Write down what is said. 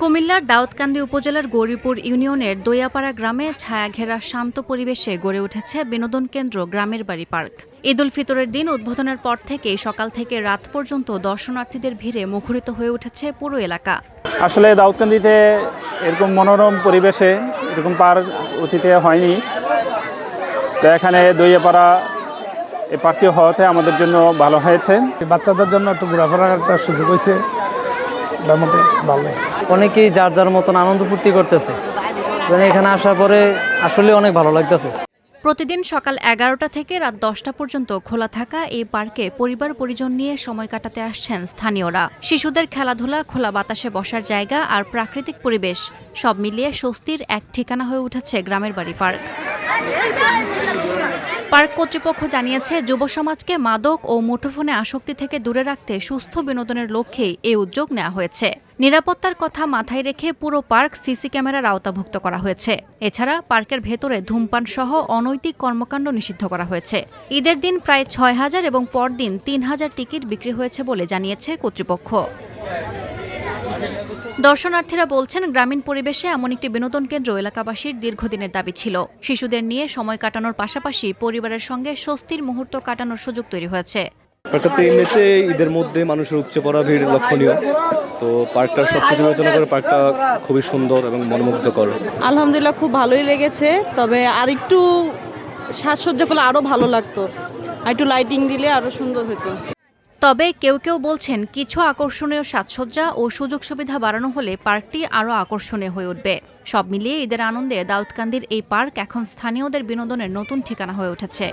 কুমিল্লার দাউদকান্দি উপজেলার গৌরীপুর ইউনিয়নের দইয়াপাড়া গ্রামে ছায়াঘেরা শান্ত পরিবেশে গড়ে উঠেছে বিনোদন কেন্দ্র গ্রামের বাড়ি পার্ক। ঈদ উল ফিতরের দিন উদ্বোধনের পর থেকেই সকাল থেকে রাত পর্যন্ত দর্শনার্থীদের ভিড়ে মুখরিত হয়ে উঠেছে পুরো এলাকা। আসলে দাউদকান্দিতে এরকম মনোরম পরিবেশে এরকম পার্ক অতীতে হয়নি, তো এখানে দইয়াপাড়া এই পার্কটি হওয়াতে আমাদের জন্য ভালো হয়েছে। বাচ্চাদের জন্য একটু ঘোরাফেরার একটা সুযোগ হয়েছে, মোটামুটি ভালো। অনেকেই যার যার মতন আনন্দ ফুর্তি করতেছে, এখানে আসার পরে আসলে অনেক ভালো লাগতেছে। প্রতিদিন সকাল 11টা থেকে রাত 10টা পর্যন্ত খোলা থাকা এই পার্কে পরিবার পরিজন নিয়ে সময় কাটাতে আসছেন স্থানীয়রা। শিশুদের খেলাধুলা, খোলা বাতাসে বসার জায়গা আর প্রাকৃতিক পরিবেশ সব মিলিয়ে স্বস্তির এক ঠিকানা হয়ে উঠেছে গ্রামের বাড়ি পার্ক। পার্ক কর্তৃপক্ষ জানিয়েছে, যুব সমাজকে মাদক ও মুঠোফোনে আসক্তি থেকে দূরে রাখতে সুস্থ বিনোদনের লক্ষ্যেই এই উদ্যোগ নেওয়া হয়েছে। নিরাপত্তার কথা মাথায় রেখে পুরো পার্ক সিসি ক্যামেরার আওতাভুক্ত করা হয়েছে। এছাড়া পার্কের ভেতরে ধূমপান সহ অনৈতিক কর্মকাণ্ড নিষিদ্ধ করা হয়েছে। ঈদের দিন প্রায় 6000 এবং পরদিন 3000 টিকিট বিক্রি হয়েছে বলে জানিয়েছে কর্তৃপক্ষ। দর্শনার্থীরা বলছেন, গ্রামীণ পরিবেশে এমন একটি বিনোদন কেন্দ্র এলাকাবাসীর দীর্ঘদিনের দাবি ছিল। শিশুদের নিয়ে সময় কাটানোর পাশাপাশি পরিবারের সঙ্গে স্বস্তির মুহূর্ত কাটানোর সুযোগ তৈরি হয়েছে। পার্কটাতে এমনিতে ঈদের মধ্যে মানুষের উপচে পড়া ভিড় লক্ষণীয়, তো পার্কটার সবকিছু বিবেচনা করে পার্কটা খুবই সুন্দর এবং মনোমুগ্ধকর। আলহামদুলিল্লাহ খুব ভালোই লেগেছে, তবে আর একটু সাজসজ্জা করলে আরও ভালো লাগতো, আর একটু লাইটিং দিলে আরও সুন্দর হতো। তবে কেউ কেউ বলছেন, কিছু আকর্ষণীয় সাজসজ্জা ও সুযোগ সুবিধা বাড়ানো হলে পার্কটি আরও আকর্ষণীয় হয়ে উঠবে। সব মিলিয়ে ঈদের আনন্দে দাউদকান্দির এই পার্ক এখন স্থানীয়দের বিনোদনের নতুন ঠিকানা হয়ে উঠেছে।